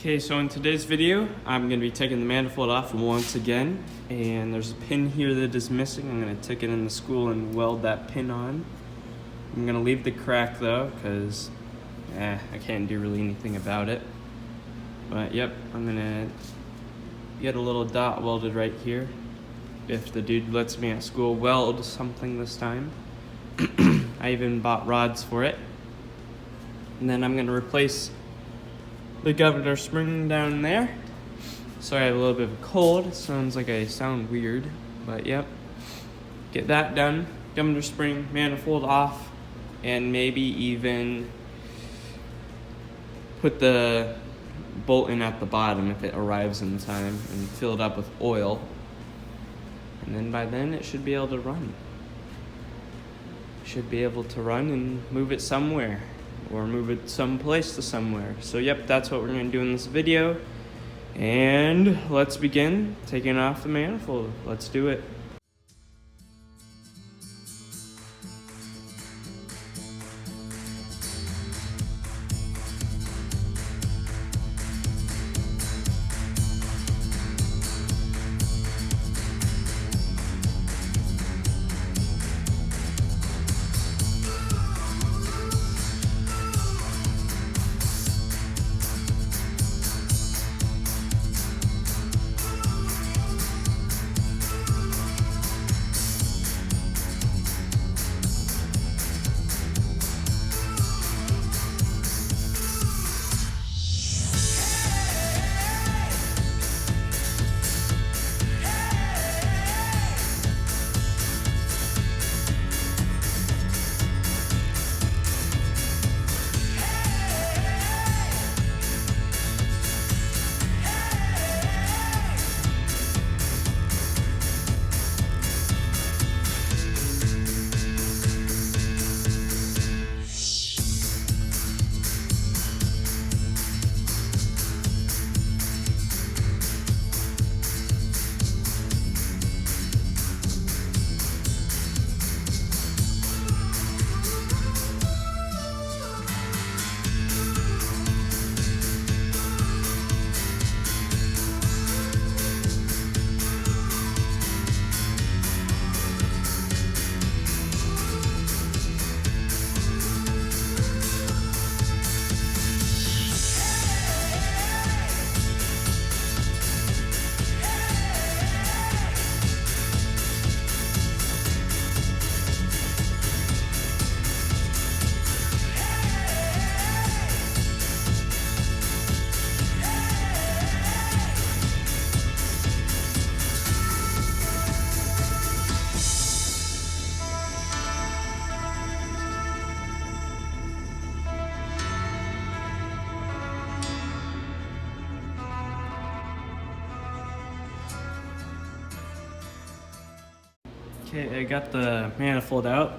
Okay, so in today's video, I'm going to be taking the manifold off once again, and there's a pin here that is missing. I'm going to take it in the school and weld that pin on. I'm going to leave the crack though, because I can't do really anything about it. But yep, I'm going to get a little dot welded right here. If the dude lets me at school weld something this time. I even bought rods for it. And then I'm going to replace the governor spring down there. Sorry, I have a little bit of a cold. It sounds like I sound weird, but yep. Get that done. Governor spring, manifold off, and maybe even put the bolt in at the bottom if it arrives in time and fill it up with oil. And then by then it should be able to run. Should be able to run and move it somewhere. Or move it someplace to somewhere. So yep, that's what we're going to do in this video. And let's begin taking off the manifold. Let's do it. Okay, I got the manifold out.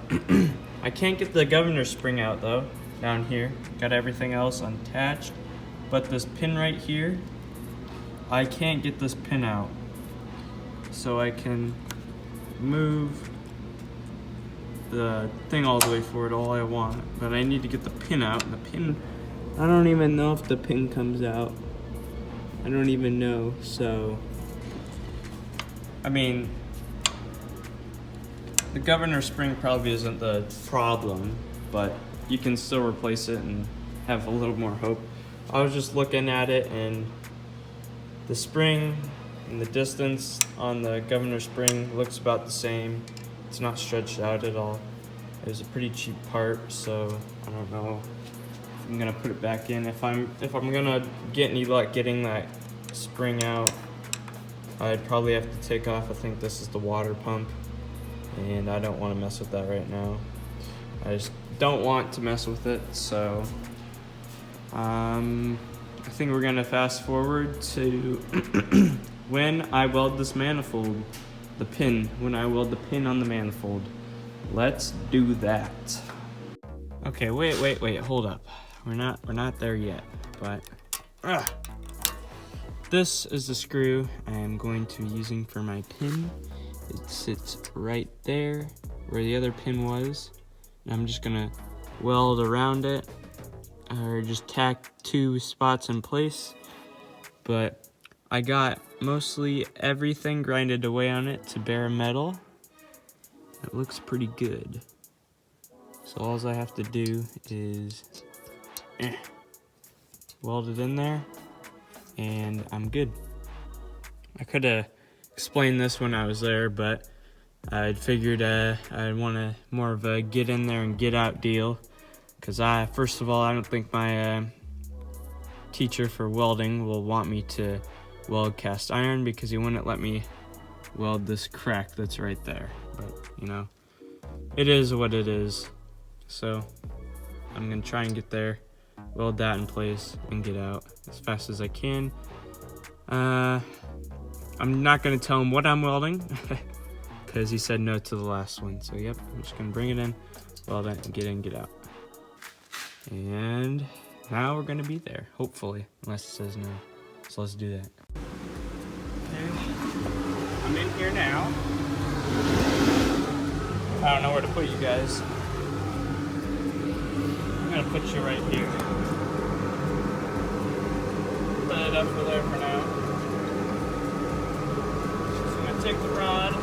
I can't get the governor spring out though, down here. Got everything else attached. But this pin right here, I can't get this pin out. So I can move the thing all the way forward all I want. But I need to get the pin out. And the pin, I don't even know if the pin comes out. I don't even know, so. I mean, the governor spring probably isn't the problem, but you can still replace it and have a little more hope. I was just looking at it, and the spring and the distance on the governor spring looks about the same. It's not stretched out at all. It was a pretty cheap part, so I don't know if I'm gonna put it back in. If I'm gonna get any luck getting that spring out, I'd probably have to take off. I think this is the water pump, and I don't want to mess with that right now. I just don't want to mess with it, so I think we're gonna fast forward to when I weld this manifold, the pin, when I weld the pin on the manifold. Let's do that. Okay, wait, hold up. We're not there yet, but this is the screw I am going to be using for my pin. It sits right there where the other pin was. And I'm just gonna weld around it, or just tack 2 spots in place, but I got mostly everything grinded away on it to bare metal. It looks pretty good. So all I have to do is weld it in there, and I'm good. I could have explained this when I was there, but I figured I'd want a more of a get in there and get out deal, because first of all, I don't think my teacher for welding will want me to weld cast iron, because he wouldn't let me weld this crack that's right there. But you know, it is what it is. So I'm gonna try and get there, weld that in place, and get out as fast as I can. I'm not gonna tell him what I'm welding because he said no to the last one. So yep, I'm just gonna bring it in, weld it, and get in, get out. And now we're gonna be there, hopefully, unless it says no. So let's do that. Okay. I'm in here now. I don't know where to put you guys. I'm gonna put you right here. Put it up for there for now. Take the rod.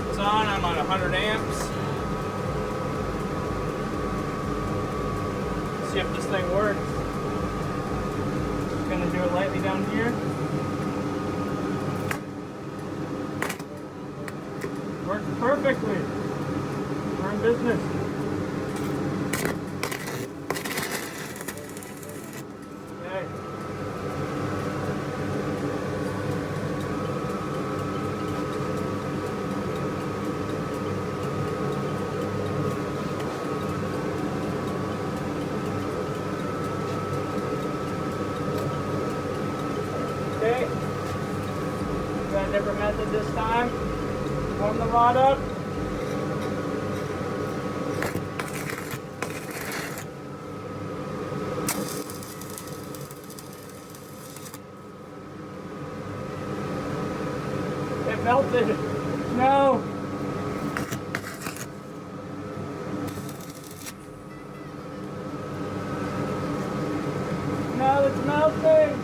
It's on. I'm on 100 amps. See if this thing works. Just gonna do it lightly down here. Works perfectly. We're in business. Okay, got a different method this time. Warm the rod up. It melted. No. No, it's melting.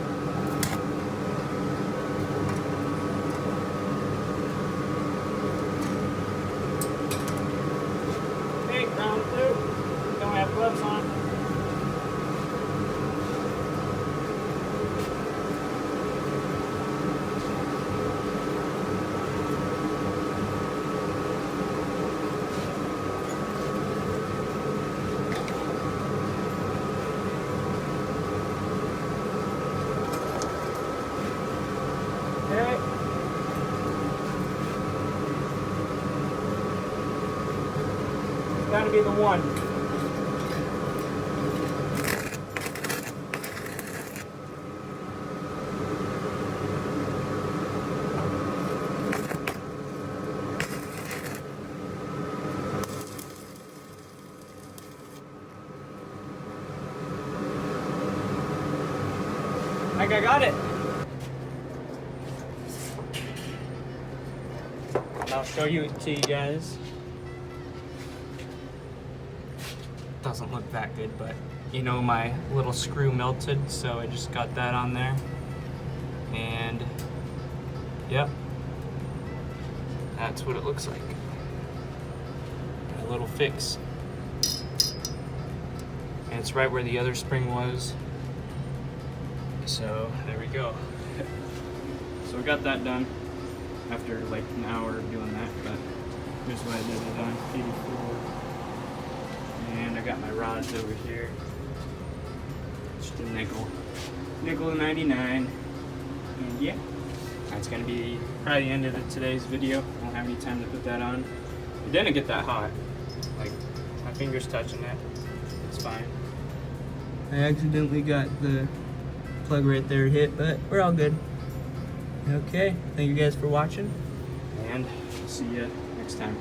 Round two. Don't have gloves on. Okay. Gotta be the one. I think I got it. I'll show you to you guys. Doesn't look that good, but you know, my little screw melted, so I just got that on there. And yep, that's what it looks like. Got a little fix. And it's right where the other spring was. So there we go. So we got that done after like an hour of doing that, but here's what I did it on 84. And I got my rods over here. Just a nickel. Nickel 99. And yeah, that's gonna be probably the end of today's video. I don't have any time to put that on. It didn't get that hot. Like, my fingers touching it. It's fine. I accidentally got the plug right there hit, but we're all good. Okay, thank you guys for watching, and see you next time.